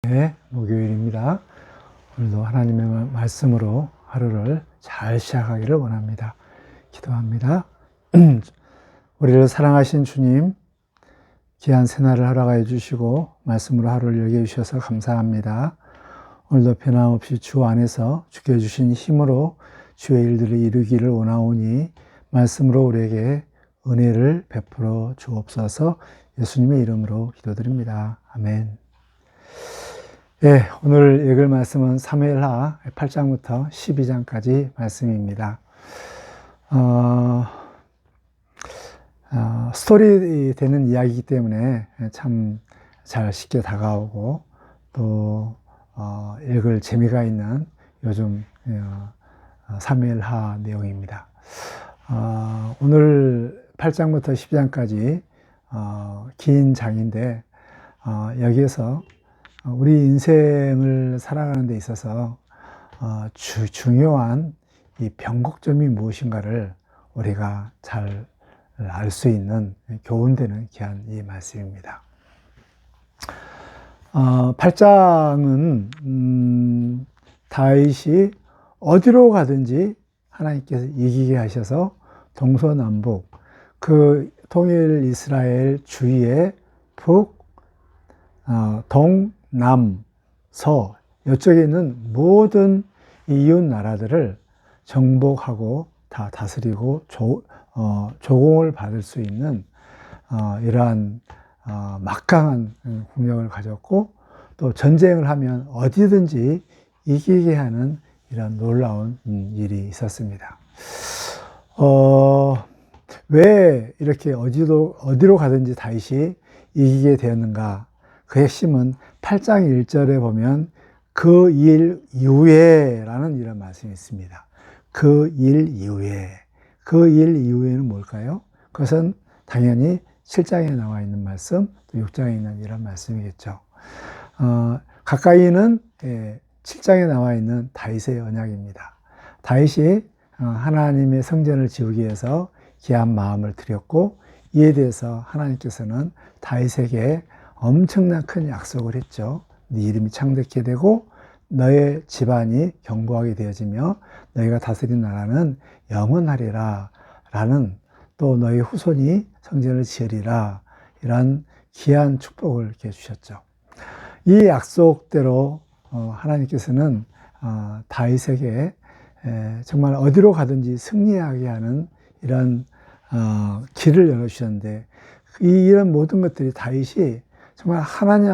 네, 목요일입니다. 오늘도 하나님의 말씀으로 하루를 잘 시작하기를 원합니다. 기도합니다. 우리를 사랑하신 주님, 귀한 새날을 허락하여 주시고 말씀으로 하루를 여겨 주셔서 감사합니다. 오늘도 변함없이 주 안에서 주께 주신 힘으로 주의 일들을 이루기를 원하오니 말씀으로 우리에게 은혜를 베풀어 주옵소서. 예수님의 이름으로 기도드립니다. 아멘. 예, 오늘 읽을 말씀은 사무엘하 8장부터 12장까지 말씀입니다. 스토리 되는 이야기이기 때문에 참 잘 쉽게 다가오고 또 읽을 재미가 있는 요즘 사무엘하 내용입니다. 오늘 8장부터 12장까지 긴 장인데 여기에서 우리 인생을 살아가는 데 있어서 중요한 이 변곡점이 무엇인가를 우리가 잘 알 수 있는 교훈되는 귀한 이 말씀입니다. 8장은 다윗이 어디로 가든지 하나님께서 이기게 하셔서 동서남북 그 통일 이스라엘 주위에 북, 동, 남, 서 이쪽에 있는 모든 이웃 나라들을 정복하고 다 다스리고 조공을 받을 수 있는 이러한 막강한 국력을 가졌고 또 전쟁을 하면 어디든지 이기게 하는 이런 놀라운 일이 있었습니다. 왜 이렇게 어디로 가든지 다윗이 이기게 되었는가? 그 핵심은 8장 1절에 보면 그 일 이후에 라는 이런 말씀이 있습니다. 그 일 이후에. 그 일 이후에는 뭘까요? 그것은 당연히 7장에 나와 있는 말씀, 또 6장에 있는 이런 말씀이겠죠. 가까이는 7장에 나와 있는 다윗의 언약입니다. 다윗이 하나님의 성전을 지우기 위해서 귀한 마음을 들였고 이에 대해서 하나님께서는 다윗에게 엄청난 큰 약속을 했죠. 네 이름이 창대케 되고 너의 집안이 견고하게 되어지며 너희가 다스린 나라는 영원하리라 라는 또 너희 후손이 성전을 지으리라 이런 귀한 축복을 이렇게 주셨죠. 이 약속대로 하나님께서는 다윗에게 정말 어디로 가든지 승리하게 하는 이런 길을 열어주셨는데 이런 모든 것들이 다윗이 정말 하나님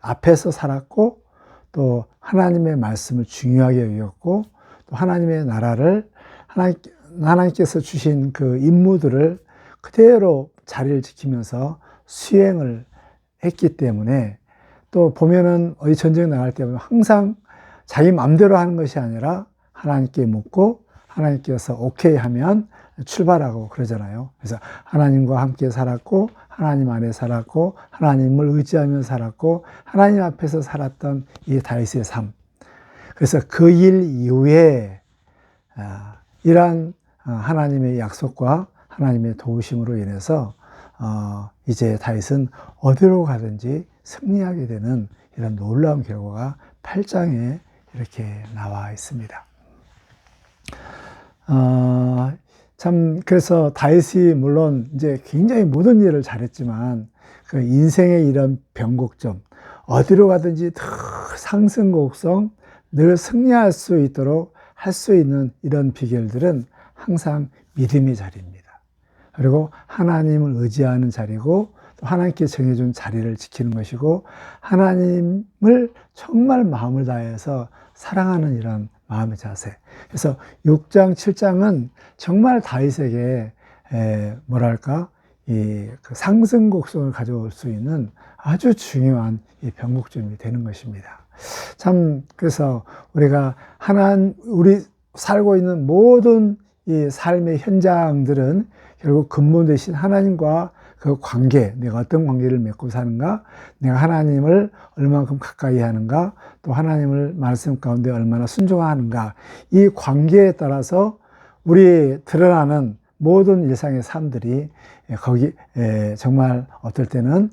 앞에서 살았고 또 하나님의 말씀을 중요하게 여겼고 또 하나님의 나라를 하나님께서 주신 그 임무들을 그대로 자리를 지키면서 수행을 했기 때문에 또 보면은 어디 전쟁 나갈 때 보면 항상 자기 마음대로 하는 것이 아니라 하나님께 묻고 하나님께서 오케이 하면 출발하고 그러잖아요. 그래서 하나님과 함께 살았고 하나님 안에 살았고 하나님을 의지하며 살았고 하나님 앞에서 살았던 이 다윗의 삶. 그래서 그 일 이후에 이러한 하나님의 약속과 하나님의 도우심으로 인해서 이제 다윗은 어디로 가든지 승리하게 되는 이런 놀라운 결과가 8장에 이렇게 나와 있습니다. 참 그래서 다윗이 물론 이제 굉장히 모든 일을 잘했지만 그 인생의 이런 변곡점 어디로 가든지 더 상승곡성 늘 승리할 수 있도록 할 수 있는 이런 비결들은 항상 믿음의 자리입니다. 그리고 하나님을 의지하는 자리고 또 하나님께 정해준 자리를 지키는 것이고 하나님을 정말 마음을 다해서 사랑하는 이런 마음의 자세. 그래서 6장, 7장은 정말 다윗에게 뭐랄까 그 상승곡성을 가져올 수 있는 아주 중요한 이 변곡점이 되는 것입니다. 참 그래서 우리가 우리 살고 있는 모든 이 삶의 현장들은 결국 근본 되신 하나님과 그 관계, 내가 어떤 관계를 맺고 사는가, 내가 하나님을 얼마만큼 가까이 하는가, 또 하나님을 말씀 가운데 얼마나 순종하는가, 이 관계에 따라서 우리 드러나는 모든 일상의 삶들이 거기 정말 어떨 때는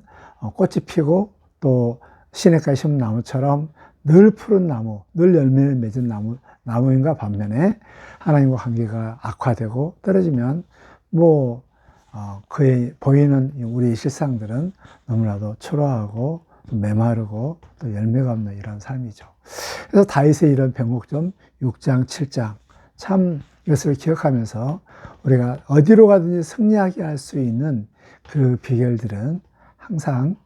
꽃이 피고 또 시냇가에 심은 나무처럼 늘 푸른 나무, 늘 열매를 맺은 나무인가 반면에 하나님과 관계가 악화되고 떨어지면 그의 보이는 우리 실상들은 너무나도 초라하고 또 메마르고 또 열매가 없는 이런 삶이죠. 그래서 다윗의 이런 변곡점 6장, 7장 참 이것을 기억하면서 우리가 어디로 가든지 승리하게 할 수 있는 그 비결들은 항상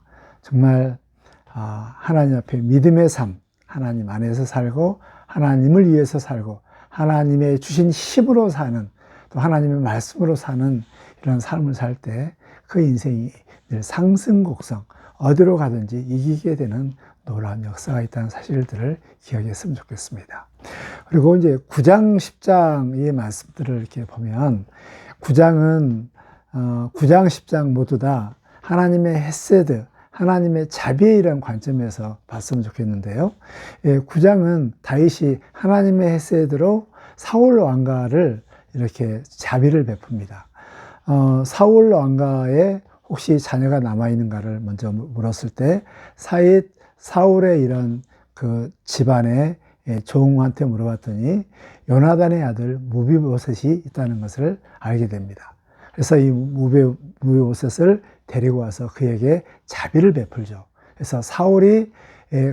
정말 하나님 앞에 믿음의 삶, 하나님 안에서 살고 하나님을 위해서 살고 하나님의 주신 힘으로 사는 또 하나님의 말씀으로 사는 이런 삶을 살 때 그 인생이 늘 상승곡성 어디로 가든지 이기게 되는 놀라운 역사가 있다는 사실들을 기억했으면 좋겠습니다. 그리고 이제 9장, 10장의 말씀들을 이렇게 보면 9장, 10장 모두 다 하나님의 헤세드, 하나님의 자비의 이런 관점에서 봤으면 좋겠는데요. 9장은 다윗이 하나님의 헤세드로 사울 왕가를 이렇게 자비를 베풉니다. 사울 왕가에 혹시 자녀가 남아있는가를 먼저 물었을 때 사울의 이런 그 집안의 종한테 물어봤더니 요나단의 아들 무비보셋이 있다는 것을 알게 됩니다. 그래서 이 무비보셋을 데리고 와서 그에게 자비를 베풀죠. 그래서 사울이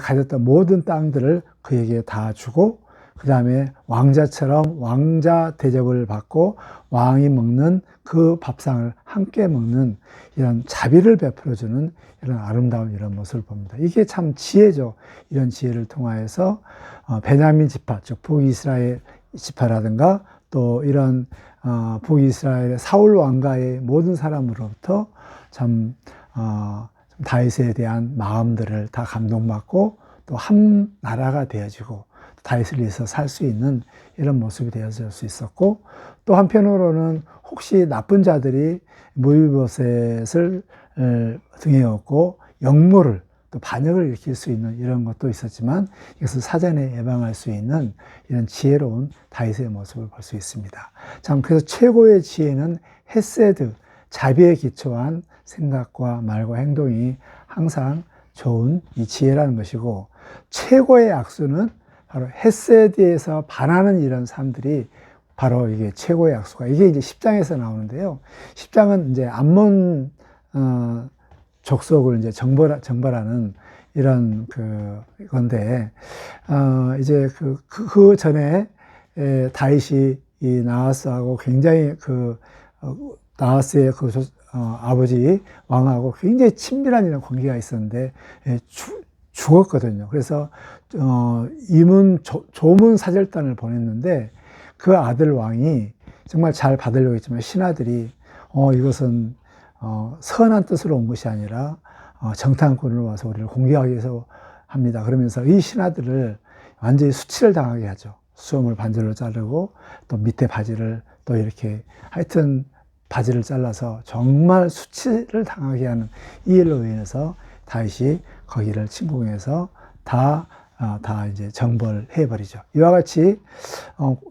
가졌던 모든 땅들을 그에게 다 주고 그 다음에 왕자처럼 왕자 대접을 받고 왕이 먹는 그 밥상을 함께 먹는 이런 자비를 베풀어주는 이런 아름다운 이런 모습을 봅니다. 이게 참 지혜죠. 이런 지혜를 통하여서 베냐민 지파, 즉 북이스라엘 지파라든가 또 이런 북이스라엘의 사울 왕가의 모든 사람으로부터 참 다윗에 대한 마음들을 다 감동받고 또 한 나라가 되어지고 다윗을 위해서 살 수 있는 이런 모습이 되어질 수 있었고 또 한편으로는 혹시 나쁜 자들이 무비보셋을 등에 업고 역모를 또 반역을 일으킬 수 있는 이런 것도 있었지만 이것을 사전에 예방할 수 있는 이런 지혜로운 다윗의 모습을 볼 수 있습니다. 참 그래서 최고의 지혜는 헤세드, 자비에 기초한 생각과 말과 행동이 항상 좋은 이 지혜라는 것이고 최고의 악수는 바로 헤세드에서 반하는 이런 삶들이 바로 이게 최고의 약수가 이게 이제 10장에서 나오는데요. 10장은 이제 암몬 족속을 이제 정벌하는 이런 건데 이제 그 전에 다윗이 이 나하스하고 굉장히 나하스의 아버지 왕하고 굉장히 친밀한 이런 관계가 있었는데 죽었거든요. 그래서 조문 사절단을 보냈는데 그 아들 왕이 정말 잘 받으려고 했지만 신하들이 이것은 선한 뜻으로 온 것이 아니라 정탐꾼으로 와서 우리를 공격하기 위해서 합니다. 그러면서 이 신하들을 완전히 수치를 당하게 하죠. 수염을 반절로 자르고 또 밑에 바지를 또 이렇게 하여튼 바지를 잘라서 정말 수치를 당하게 하는 이 일로 인해서 다윗이 거기를 침공해서 다 이제 정벌해버리죠. 이와 같이,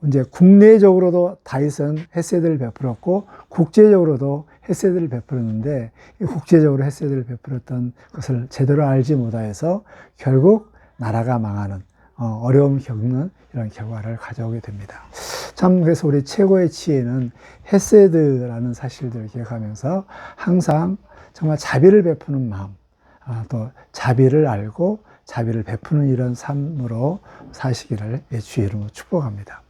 이제 국내적으로도 다윗은 헤세드를 베풀었고, 국제적으로도 헤세드를 베풀었는데, 국제적으로 헤세드를 베풀었던 것을 제대로 알지 못하여서 결국 나라가 망하는, 어려움을 겪는 이런 결과를 가져오게 됩니다. 참, 그래서 우리 최고의 지혜는 헤세드라는 사실들을 기억하면서 항상 정말 자비를 베푸는 마음, 또 자비를 알고 자비를 베푸는 이런 삶으로 사시기를 주의 이름으로 축복합니다.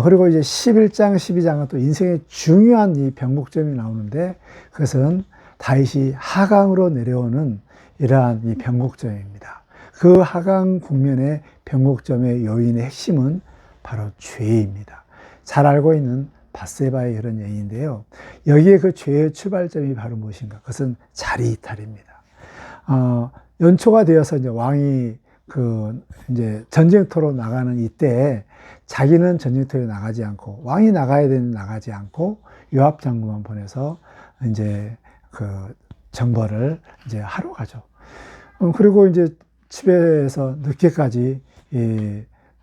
그리고 이제 11장, 12장은 또 인생의 중요한 이 변곡점이 나오는데 그것은 다윗이 하강으로 내려오는 이러한 이 변곡점입니다. 그 하강 국면의 변곡점의 요인의 핵심은 바로 죄입니다. 잘 알고 있는 밧세바의 이런 얘기인데요. 여기에 그 죄의 출발점이 바로 무엇인가? 그것은 자리 이탈입니다. 연초가 되어서 이제 왕이 이제 전쟁터로 나가는 이때 자기는 전쟁터에 나가지 않고 왕이 나가야 되는데 나가지 않고 요압 장군만 보내서 이제 정벌을 이제 하러 가죠. 그리고 이제 집에서 늦게까지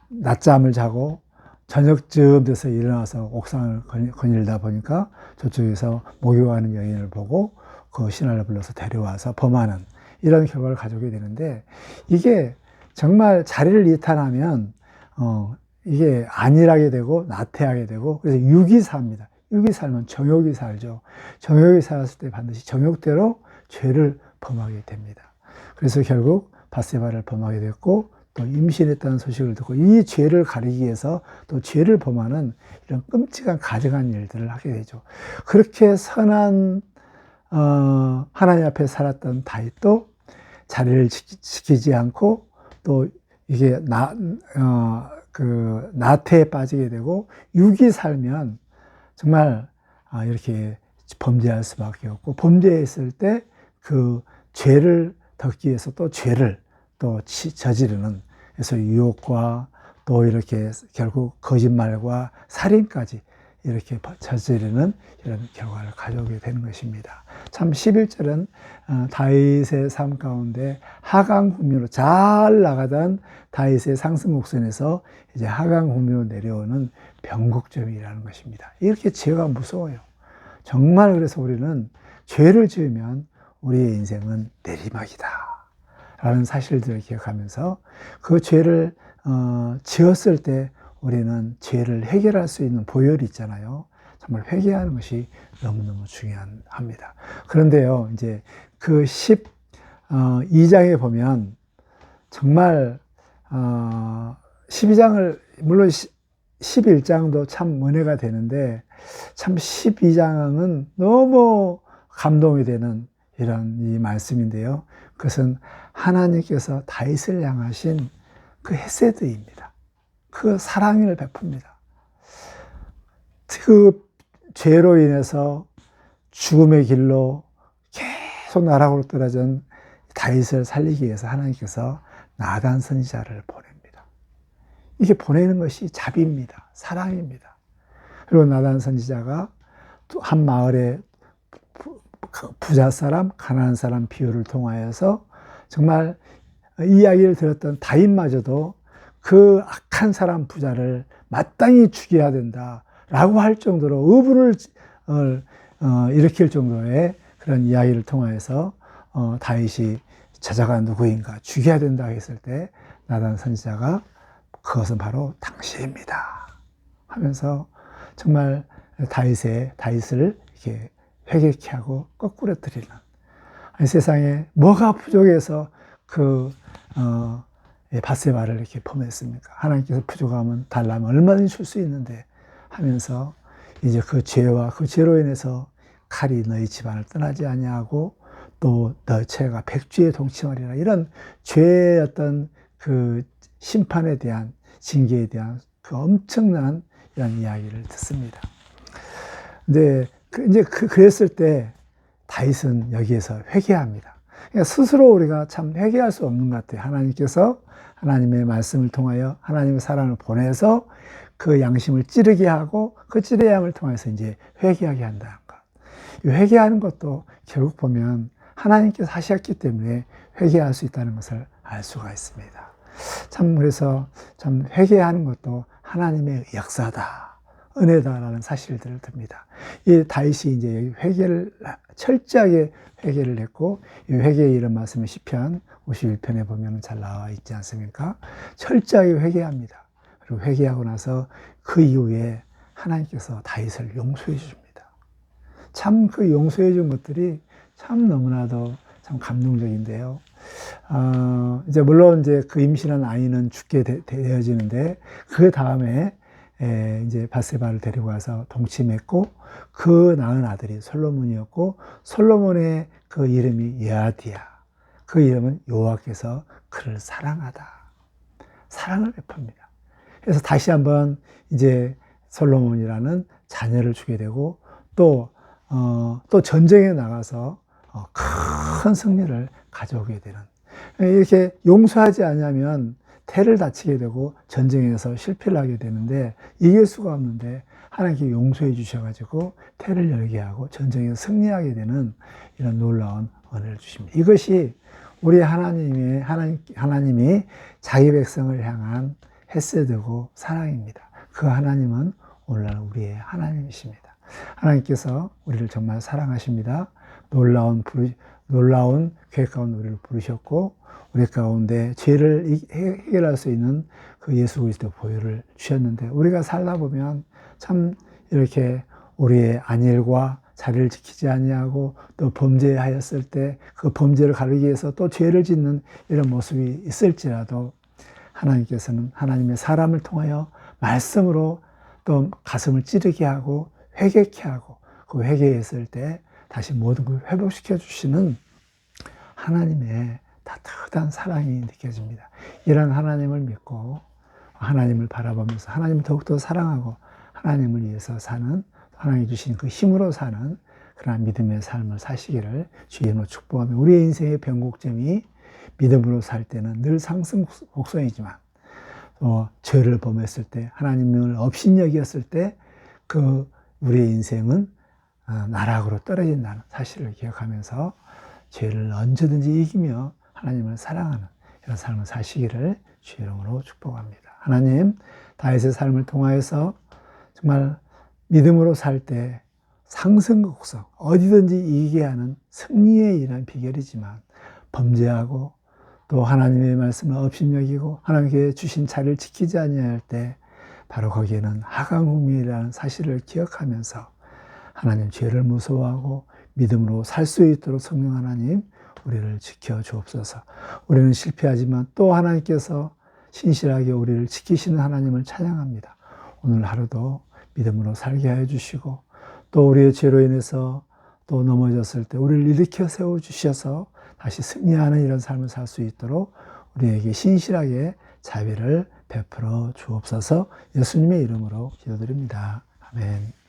낮잠을 자고 저녁쯤 돼서 일어나서 옥상을 거닐다 보니까 저쪽에서 목욕하는 여인을 보고 그 신하를 불러서 데려와서 범하는 이런 결과를 가져오게 되는데, 이게 정말 자리를 이탈하면 이게 안일하게 되고 나태하게 되고, 그래서 육이 삽니다. 육이 살면 정욕이 살죠. 정욕이 살았을 때 반드시 정욕대로 죄를 범하게 됩니다. 그래서 결국 밧세바를 범하게 됐고, 또 임신했다는 소식을 듣고 이 죄를 가리기 위해서 또 죄를 범하는 이런 끔찍한 가증한 일들을 하게 되죠. 그렇게 선한 하나님 앞에 살았던 다윗도 자리를 지키지 않고 또 이게 나태에 빠지게 되고, 육이 살면 정말 이렇게 범죄할 수밖에 없고, 범죄했을 때 그 죄를 덮기 위해서 또 죄를 또 저지르는, 그래서 유혹과 또 이렇게 결국 거짓말과 살인까지 이렇게 저지르는 이런 결과를 가져오게 되는 것입니다. 참 11절은 다윗의 삶 가운데 하강훈미로 잘 나가던 다윗의 상승 곡선에서 이제 하강훈미로 내려오는 변곡점이라는 것입니다. 이렇게 죄가 무서워요. 정말. 그래서 우리는 죄를 지으면 우리의 인생은 내리막이다 라는 사실들을 기억하면서, 그 죄를 지었을 때 우리는 죄를 해결할 수 있는 보혈이 있잖아요. 정말 회개하는 것이 너무너무 중요합니다. 그런데요, 이제 그 12장에 보면 정말 12장을, 물론 11장도 참 은혜가 되는데, 참 12장은 너무 감동이 되는 이런 이 말씀인데요. 그것은 하나님께서 다윗을 향하신 그 헤세드입니다. 그 사랑을 베풉니다. 그 죄로 인해서 죽음의 길로 계속 나락으로 떨어진 다윗을 살리기 위해서 하나님께서 나단 선지자를 보냅니다. 이게 보내는 것이 자비입니다. 사랑입니다. 그리고 나단 선지자가 한 마을에 부자 사람, 가난한 사람 비유를 통하여서 정말 이야기를 들었던 다윗마저도 그 악한 사람 부자를 마땅히 죽여야 된다라고 할 정도로 의부를 일으킬 정도의 그런 이야기를 통하여서 다윗이 저자가 누구인가 죽여야 된다 했을 때 나단 선지자가 그것은 바로 당신입니다 하면서 정말 다윗을 이렇게 회개케 하고 거꾸로 드리는, 아니, 세상에 뭐가 부족해서 밧세바를 이렇게 범했습니까? 하나님께서 부족하면 달라면 얼마든지 줄 수 있는데 하면서 이제 그 죄와 그 죄로 인해서 칼이 너희 집안을 떠나지 아니하고 또 너 죄가 백주에 동침하리라, 이런 죄의 어떤 그 심판에 대한, 징계에 대한 그 엄청난 이런 이야기를 듣습니다. 근데 이제 그랬을 때 다윗은 여기에서 회개합니다. 그러니까 스스로 우리가 참 회개할 수 없는 것 같아요. 하나님께서 하나님의 말씀을 통하여 하나님의 사랑을 보내서 그 양심을 찌르게 하고 그 찌르게 함을 통해서 이제 회개하게 한다는 것. 이 회개하는 것도 결국 보면 하나님께서 하셨기 때문에 회개할 수 있다는 것을 알 수가 있습니다. 참, 그래서 참 회개하는 것도 하나님의 역사다, 은혜다라는 사실들을 듭니다. 이 다윗이 이제 회개를, 철저하게 회개를 했고, 이 회개의 이런 말씀은 시편 51편에 보면 잘 나와 있지 않습니까? 철저하게 회개합니다. 그리고 회개하고 나서 그 이후에 하나님께서 다윗을 용서해 주십니다. 참 그 용서해 준 것들이 참 너무나도 참 감동적인데요. 이제 물론 이제 그 임신한 아이는 죽게 되어지는데, 그 다음에 이제 밧세바를 데리고 와서 동침했고, 그 낳은 아들이 솔로몬이었고, 솔로몬의 그 이름이 여아디야. 그 이름은 여호와께서 그를 사랑하다, 사랑을 베풉니다. 그래서 다시 한번 이제 솔로몬이라는 자녀를 주게 되고, 또 전쟁에 나가서 큰 승리를 가져오게 되는, 이렇게 용서하지 않으면 태를 다치게 되고 전쟁에서 실패를 하게 되는데, 이길 수가 없는데 하나님께 용서해 주셔가지고 태를 열게 하고 전쟁에서 승리하게 되는 이런 놀라운 은혜를 주십니다. 이것이 우리 하나님이 자기 백성을 향한 헤세드고 사랑입니다. 그 하나님은 오늘날 우리의 하나님이십니다. 하나님께서 우리를 정말 사랑하십니다. 놀라운 놀라운 계획 가운데 우리를 부르셨고 우리 가운데 죄를 해결할 수 있는 그 예수 그리스도 보혈을 주셨는데 우리가 살다 보면 참 이렇게 우리의 안일과 자리를 지키지 아니하고 또 범죄하였을 때 그 범죄를 가리기 위해서 또 죄를 짓는 이런 모습이 있을지라도 하나님께서는 하나님의 사람을 통하여 말씀으로 또 가슴을 찌르게 하고 회개케 하고 그 회개했을 때 다시 모든 걸 회복시켜 주시는 하나님의 따뜻한 사랑이 느껴집니다. 이런 하나님을 믿고 하나님을 바라보면서 하나님을 더욱더 사랑하고 하나님을 위해서 사는 하나님이 주신 그 힘으로 사는 그러한 믿음의 삶을 사시기를 주의 이름으로 축복하며 우리의 인생의 변곡점이 믿음으로 살 때는 늘 상승 곡선이지만 죄를 범했을 때 하나님을 업신여겼을 때 그 우리의 인생은 나락으로 떨어진다는 사실을 기억하면서 죄를 언제든지 이기며 하나님을 사랑하는 이런 삶을 사시기를 주의 이름으로 축복합니다. 하나님, 다윗의 삶을 통하여서 정말 믿음으로 살 때 상승곡선, 어디든지 이기게 하는 승리의 일한 비결이지만 범죄하고 또 하나님의 말씀을 업신여기고 하나님께 주신 자리를 지키지 아니할 때 바로 거기에는 하강국민이라는 사실을 기억하면서 하나님 죄를 무서워하고 믿음으로 살 수 있도록 성령 하나님 우리를 지켜 주옵소서. 우리는 실패하지만 또 하나님께서 신실하게 우리를 지키시는 하나님을 찬양합니다. 오늘 하루도 믿음으로 살게 하여 주시고 또 우리의 죄로 인해서 또 넘어졌을 때 우리를 일으켜 세워 주셔서 다시 승리하는 이런 삶을 살 수 있도록 우리에게 신실하게 자비를 베풀어 주옵소서. 예수님의 이름으로 기도드립니다. 아멘.